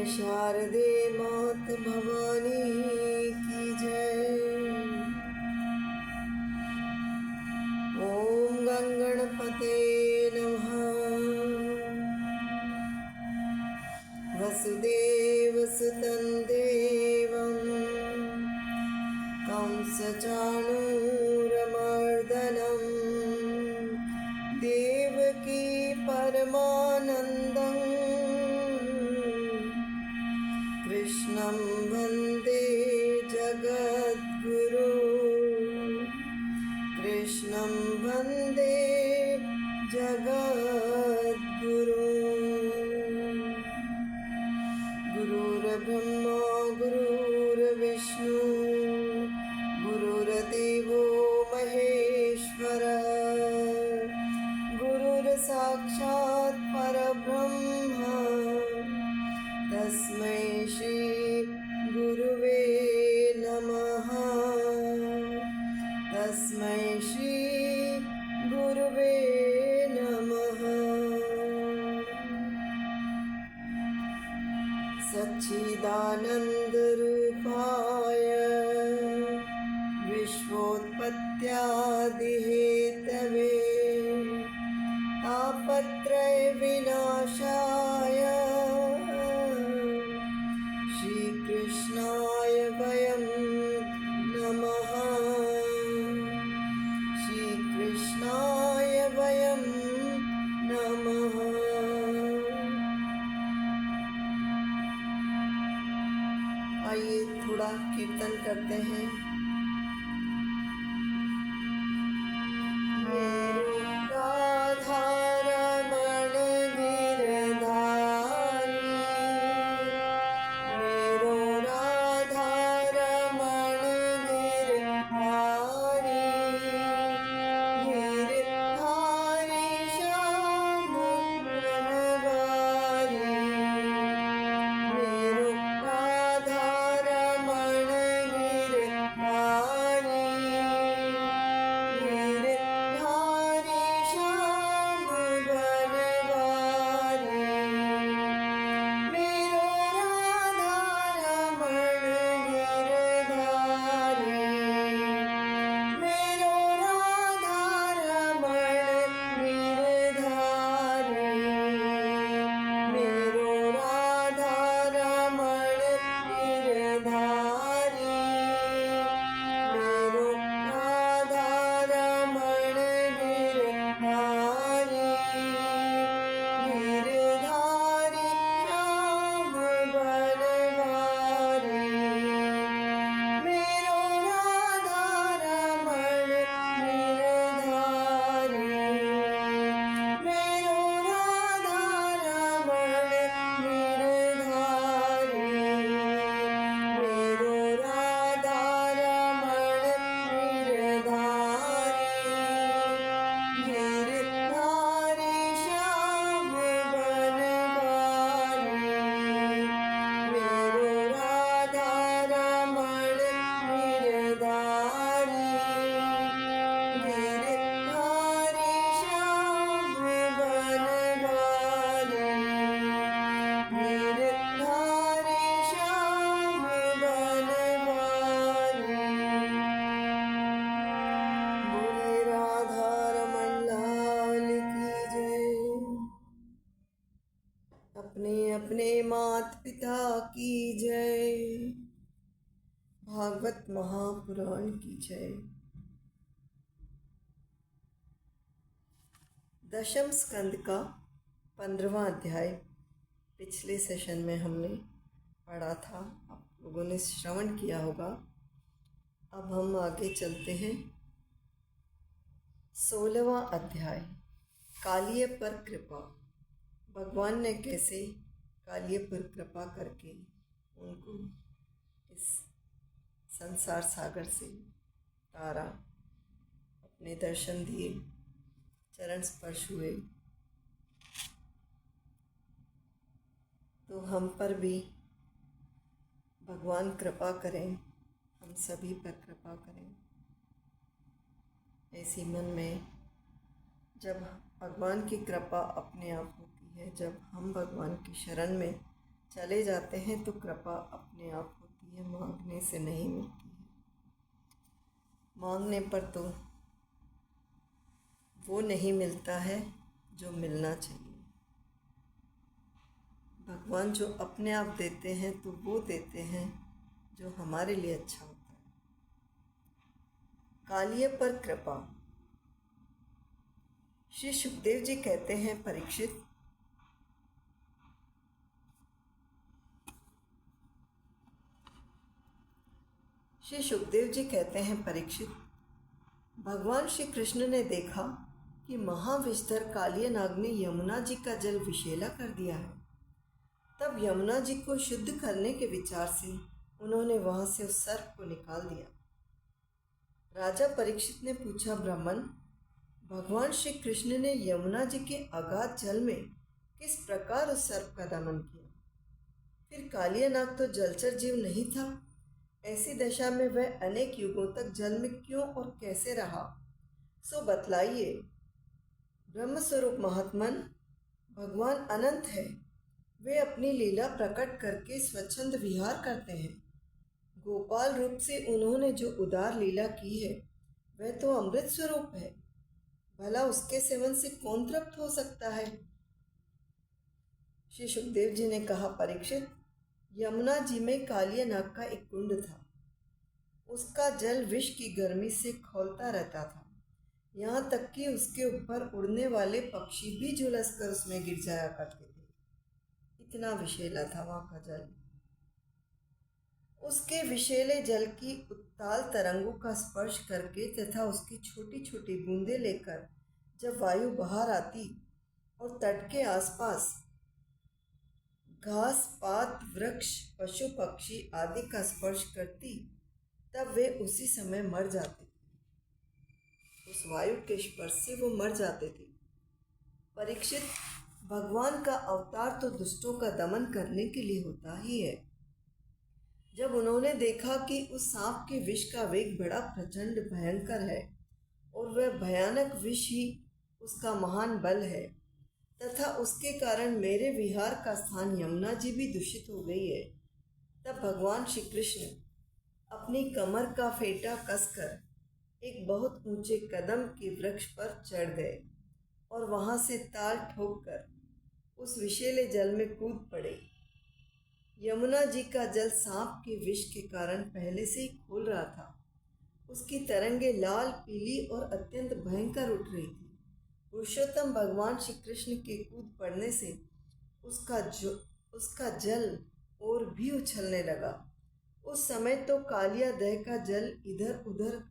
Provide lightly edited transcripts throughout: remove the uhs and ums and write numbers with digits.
शारदे मात भवानी की जय। ओम गंगणपते नमः। वसुदेवसुतं देवं कंसचाणूरमर्दनं देवकी परमानन्दं कृष्णं वन्दे जगद्गुरु। कृष्णं वन्दे जगद्गुरु। गुरुर्ब्रह्मा गुरुर्विष्णु गुरुर्देवो महेश्वरः गुरुर्साक्षात् परब्रह्म तस्मै श्री गुरुवे नमः। तस्मै श्री गुरुवे नमः। सच्चिदानंद रूपाय विश्वोत्पत्त्यादिहेतवे तापत्रय विनाशाय श्रीकृष्णाय वयं नमः। श्रीकृष्णाय वयं नमः। आइए थोड़ा कीर्तन करते हैं। राधा रमण गिरधारी मेरो राधा रमण गिरधारी गिरधारी श्याम बनवारी मेरो राधा रमण गिरधारी अपने अपने मात पिता की जय। भागवत महापुराण की जय। दशम स्कंद का 15वां अध्याय पिछले सेशन में हमने पढ़ा था, आप लोगों ने श्रवण किया होगा। अब हम आगे चलते हैं। 16वां अध्याय, कालिय पर कृपा। भगवान ने कैसे कालिय पर कृपा करके उनको इस संसार सागर से तारा, अपने दर्शन दिए, चरण स्पर्श हुए। तो हम पर भी भगवान कृपा करें, हम सभी पर कृपा करें। ऐसी मन में जब भगवान की कृपा अपने आप होती है, जब हम भगवान की शरण में चले जाते हैं तो कृपा अपने आप होती है, मांगने से नहीं मिलती है। मांगने पर तो वो नहीं मिलता है जो मिलना चाहिए। भगवान जो अपने आप देते हैं तो वो देते हैं जो हमारे लिए अच्छा होता है। कालिय पर कृपा। श्री सुखदेव जी कहते हैं, परीक्षित, श्री सुखदेव जी कहते हैं, परीक्षित, भगवान श्री कृष्ण ने देखा कि महाविष्धर कालिय नाग ने यमुना जी का जल विषैला कर दिया है। तब यमुना जी को शुद्ध करने के विचार से उन्होंने वहां से उस सर्प को निकाल दिया। राजा परीक्षित ने पूछा, ब्राह्मण, भगवान श्री कृष्ण ने यमुना जी के अगाध जल में किस प्रकार उस सर्प का दमन किया? फिर कालिय नाग तो जलचर जीव नहीं था, ऐसी दशा में वह अनेक युगों तक जल में क्यों और कैसे रहा, सो बतलाइए। ब्रह्मस्वरूप महात्मन, भगवान अनंत है, वे अपनी लीला प्रकट करके स्वच्छंद विहार करते हैं। गोपाल रूप से उन्होंने जो उदार लीला की है वह तो अमृत स्वरूप है, भला उसके सेवन से कौन तृप्त हो सकता है? श्री सुखदेव जी ने कहा, परीक्षित, यमुना जी में कालिय नाग का एक कुंड था। उसका जल विष की गर्मी से खौलता रहता था, यहाँ तक कि उसके ऊपर उड़ने वाले पक्षी भी झुलस कर उसमें गिर जाया करते थे। इतना विषैला था वहाँ का जल। उसके विषैले जल की उत्ताल तरंगों का स्पर्श करके तथा उसकी छोटी छोटी बूंदें लेकर जब वायु बाहर आती और तट के आसपास घास पात वृक्ष पशु पक्षी आदि का स्पर्श करती, तब वे उसी समय मर जाते थे। उस वायु के स्पर्श से वो मर जाते थे। परीक्षित, भगवान का अवतार तो दुष्टों का दमन करने के लिए होता ही है। जब उन्होंने देखा कि उस सांप के विष का वेग बड़ा प्रचंड भयंकर है और वह भयानक विष ही उसका महान बल है तथा उसके कारण मेरे विहार का स्थान यमुना जी भी दूषित हो गई है, तब भगवान श्री कृष्ण अपनी कमर का फेटा कसकर एक बहुत ऊंचे कदम के वृक्ष पर चढ़ गए और वहां से ताल ठोककर उस विषैले जल में कूद पड़े। यमुना जी का जल सांप के विष के कारण पहले से ही खोल रहा था। उसकी तरंगे लाल पीली और अत्यंत भयंकर उठ रही थी। पुरुषोत्तम भगवान श्री कृष्ण के कूद पड़ने से उसका जल और भी उछलने लगा। उस समय तो कालिया दह का जल इधर उधर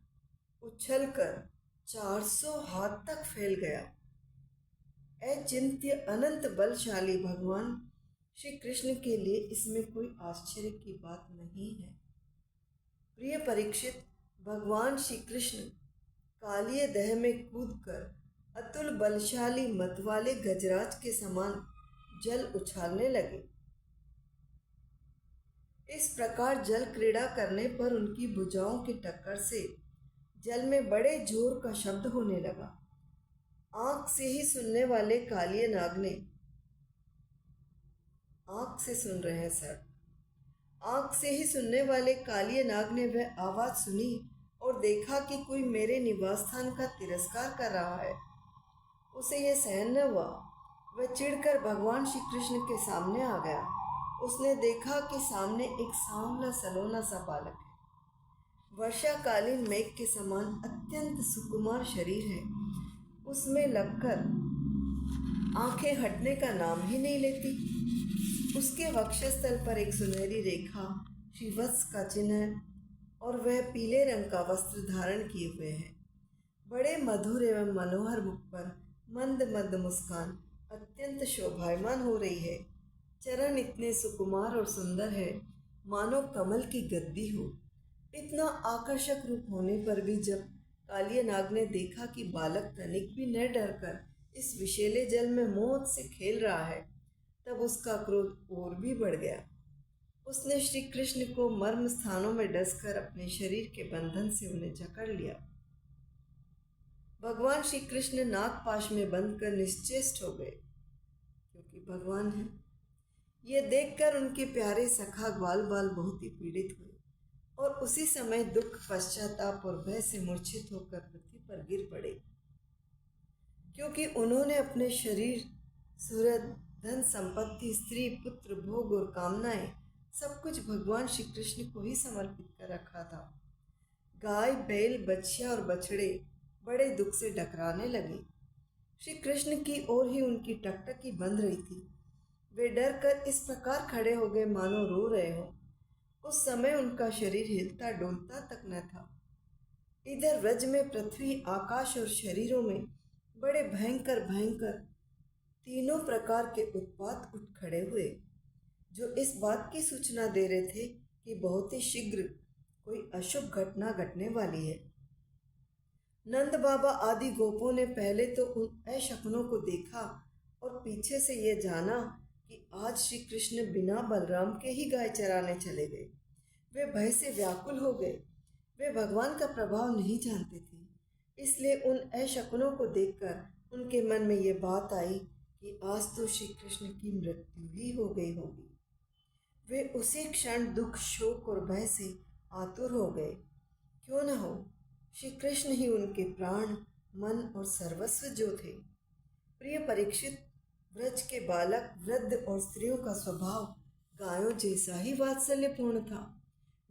उछलकर 400 हाथ तक फैल गया। अचिंत्य अनंत बलशाली भगवान श्री कृष्ण के लिए इसमें कोई आश्चर्य की बात नहीं है। प्रिय परीक्षित, भगवान श्री कृष्ण कालिय दह में कूदकर अतुल बलशाली मतवाले गजराज के समान जल उछालने लगे। इस प्रकार जल क्रीड़ा करने पर उनकी भुजाओं की टक्कर से जल में बड़े जोर का शब्द होने लगा। आंख से ही सुनने वाले कालिय नाग ने आंख से सुन रहे हैं सर। आंख से ही सुनने वाले कालिय नाग ने वह आवाज सुनी और देखा कि कोई मेरे निवास स्थान का तिरस्कार कर रहा है। उसे यह सहन न हुआ। वह चिढ़कर भगवान श्री कृष्ण के सामने आ गया। उसने देखा कि सामने एक सांवला सलोना सा बालक है। वर्षाकालीन मेघ के समान अत्यंत सुकुमार शरीर है। उसमें लगकर आंखें हटने का नाम ही नहीं लेती। उसके वक्षस्थल पर एक सुनहरी रेखा, श्रीवत्स का चिन्ह, और वह पीले रंग का वस्त्र धारण किए हुए है। बड़े मधुर एवं मनोहर मुख पर मंद मंद मुस्कान अत्यंत शोभायमान हो रही है। चरण इतने सुकुमार और सुंदर है, मानो कमल की गद्दी हो। इतना आकर्षक रूप होने पर भी जब कालिया नाग ने देखा कि बालक तनिक भी न डरकर इस विषैले जल में मौत से खेल रहा है, तब उसका क्रोध और भी बढ़ गया। उसने श्री कृष्ण को मर्म स्थानों में डसकर अपने शरीर के बंधन से उन्हें जकड़ लिया। भगवान श्री कृष्ण नागपाश में बंद कर निश्चेष्ट हो गए, क्योंकि भगवान है। ये देखकर उनके प्यारे सखा ग्वाल बाल बहुत ही पीड़ित हुए और उसी समय दुख, पश्चाताप और भय से मूर्छित होकर पृथ्वी पर गिर पड़े, क्योंकि उन्होंने अपने शरीर, सूरत, धन संपत्ति, स्त्री, पुत्र, भोग और कामनाएं सब कुछ भगवान श्री कृष्ण को ही समर्पित कर रखा था। गाय, बैल, बछिया और बछड़े बड़े दुख से डकराने लगे। श्री कृष्ण की ओर ही उनकी टकटकी बंध रही थी। वे डर कर इस प्रकार खड़े हो गए मानो रो रहे हो। उस समय उनका शरीर हिलता डोलता तक न था। इधर व्रज में पृथ्वी, आकाश और शरीरों में बड़े भयंकर भयंकर तीनों प्रकार के उत्पात उठ खड़े हुए, जो इस बात की सूचना दे रहे थे कि बहुत ही शीघ्र कोई अशुभ घटना घटने वाली है। नंद बाबा आदि गोपों ने पहले तो उन अशकुनों को देखा और पीछे से ये जाना कि आज श्री कृष्ण बिना बलराम के ही गाय चराने चले गए। वे भय से व्याकुल हो गए। वे भगवान का प्रभाव नहीं जानते थे, इसलिए उन अशकुनों को देखकर उनके मन में ये बात आई कि आज तो श्री कृष्ण की मृत्यु ही हो गई होगी। वे उसी क्षण दुख, शोक और भय से आतुर हो गए। क्यों न हो, श्री कृष्ण ही उनके प्राण, मन और सर्वस्व जो थे। प्रिय परीक्षित, व्रज के बालक, वृद्ध और स्त्रियों का स्वभाव गायों जैसा ही वात्सल्यपूर्ण था।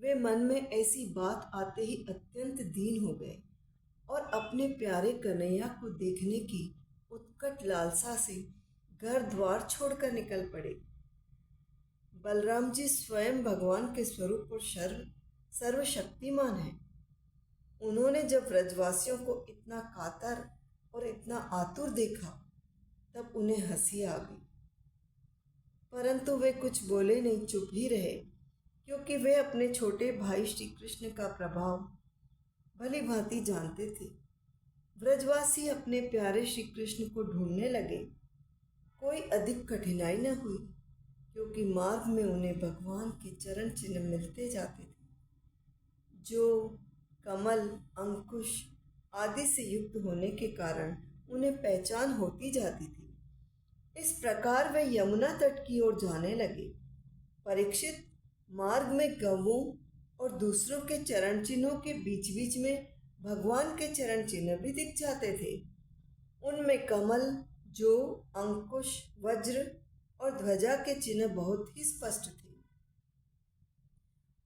वे मन में ऐसी बात आते ही अत्यंत दीन हो गए और अपने प्यारे कन्हैया को देखने की उत्कट लालसा से घर द्वार छोड़कर निकल पड़े। बलराम जी स्वयं भगवान के स्वरूप और सर्वशक्तिमान हैं। उन्होंने जब व्रजवासियों को इतना कातर और इतना आतुर देखा, तब उन्हें हंसी आ गई, परंतु वे कुछ बोले नहीं, चुप ही रहे, क्योंकि वे अपने छोटे भाई श्री कृष्ण का प्रभाव भली भांति जानते थे। व्रजवासी अपने प्यारे श्री कृष्ण को ढूंढने लगे। कोई अधिक कठिनाई न हुई, क्योंकि मार्ग में उन्हें भगवान के चरण चिन्ह मिलते जाते थे, जो कमल, अंकुश आदि से युक्त होने के कारण उन्हें पहचान होती जाती थी। इस प्रकार वे यमुना तट की ओर जाने लगे। परीक्षित, मार्ग में गौओं और दूसरों के चरण चिन्हों के बीच बीच में भगवान के चरण चिन्ह भी दिख जाते थे। उनमें कमल, जो, अंकुश, वज्र और ध्वजा के चिन्ह बहुत ही स्पष्ट थे।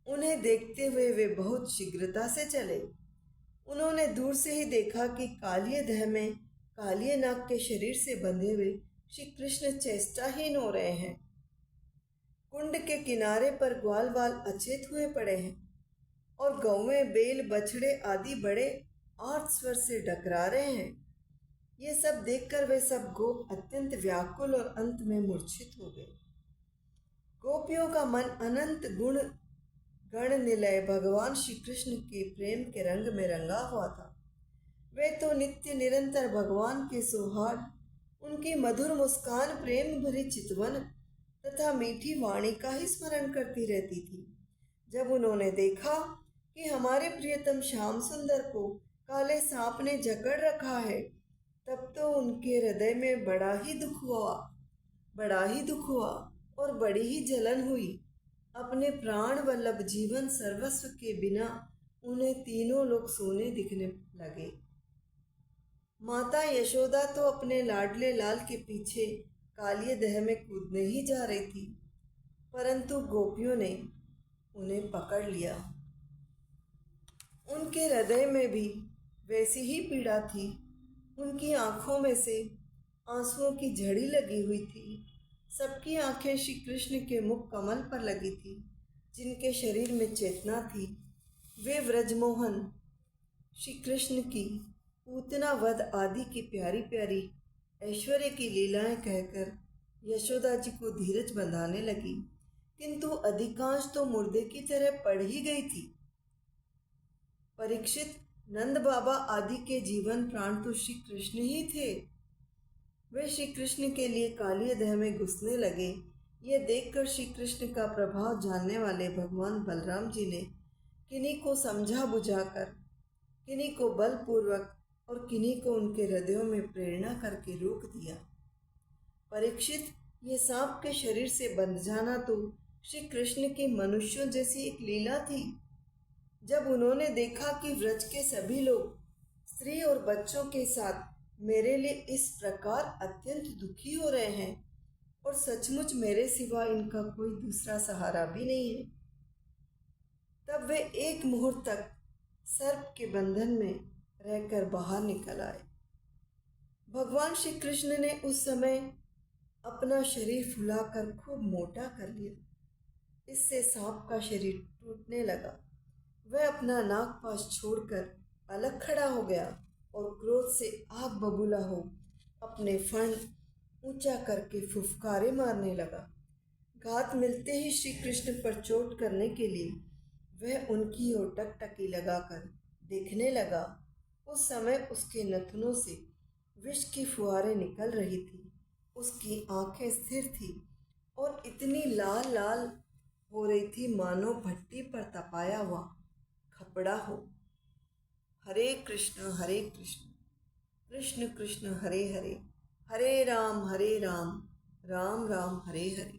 उन्हें देखते हुए वे बहुत शीघ्रता से चले। उन्होंने दूर से ही देखा कि कालिय देह में कालिय नाग के शरीर से बंधे हुए श्री कृष्ण चेष्टाहीन हो रहे हैं। कुंड के किनारे पर ग्वाल बाल अचेत हुए पड़े हैं और गौवें, बैल, बछड़े आदि बड़े आर्त स्वर से डकरा रहे हैं। ये सब देखकर वे सब गोप अत्यंत व्याकुल और अंत में मूर्छित हो गए। गोपियों का मन अनंत गुण गण निलय भगवान श्री कृष्ण के प्रेम के रंग में रंगा हुआ था। वे तो नित्य निरंतर भगवान के सौहार्द, उनकी मधुर मुस्कान, प्रेम भरी चितवन तथा मीठी वाणी का ही स्मरण करती रहती थी। जब उन्होंने देखा कि हमारे प्रियतम श्याम सुंदर को काले सांप ने जकड़ रखा है, तब तो उनके हृदय में बड़ा ही दुख हुआ और बड़ी ही जलन हुई। अपने प्राण वल्लभ जीवन सर्वस्व के बिना उन्हें तीनों लोग सोने दिखने लगे। माता यशोदा तो अपने लाडले लाल के पीछे कालिय दह में कूदने ही जा रही थी, परंतु गोपियों ने उन्हें पकड़ लिया। उनके हृदय में भी वैसी ही पीड़ा थी। उनकी आंखों में से आंसुओं की झड़ी लगी हुई थी। सबकी आंखें श्री कृष्ण के मुख कमल पर लगी थी। जिनके शरीर में चेतना थी वे व्रजमोहन श्री कृष्ण की पूतना वध आदि की प्यारी प्यारी ऐश्वर्य की लीलाएं कहकर यशोदा जी को धीरज बंधाने लगी, किंतु अधिकांश तो मुर्दे की तरह पड़ ही गई थी। परीक्षित, नंद बाबा आदि के जीवन प्राण तो श्री कृष्ण ही थे। वे श्री कृष्ण के लिए कालिय दह में घुसने लगे। ये देखकर श्री कृष्ण का प्रभाव जानने वाले भगवान बलराम जी ने किन्हीं को समझा बुझाकर, किन्हीं को बलपूर्वक और किन्हीं को उनके हृदयों में प्रेरणा करके रोक दिया। परीक्षित, ये सांप के शरीर से बंध जाना तो श्री कृष्ण की मनुष्यों जैसी एक लीला थी। जब उन्होंने देखा कि व्रज के सभी लोग स्त्री और बच्चों के साथ मेरे लिए इस प्रकार अत्यंत दुखी हो रहे हैं और सचमुच मेरे सिवा इनका कोई दूसरा सहारा भी नहीं है, तब वे एक मुहूर्त तक सर्प के बंधन में रहकर बाहर निकल आए। भगवान श्री कृष्ण ने उस समय अपना शरीर फुलाकर खूब मोटा कर लिया। इससे सांप का शरीर टूटने लगा। वह अपना नागपाश छोड़कर अलग खड़ा हो गया और क्रोध से आग बबूला हो अपने फण ऊंचा करके फुफकारे मारने लगा। घात मिलते ही श्री कृष्ण पर चोट करने के लिए वह उनकी ओर टकटकी लगाकर देखने लगा। उस समय उसके नथनों से विष की फुहारें निकल रही थी। उसकी आंखें स्थिर थी और इतनी लाल लाल हो रही थी मानो भट्टी पर तपाया हुआ खपड़ा हो। हरे कृष्ण कृष्ण कृष्ण हरे हरे, हरे राम राम राम हरे हरे।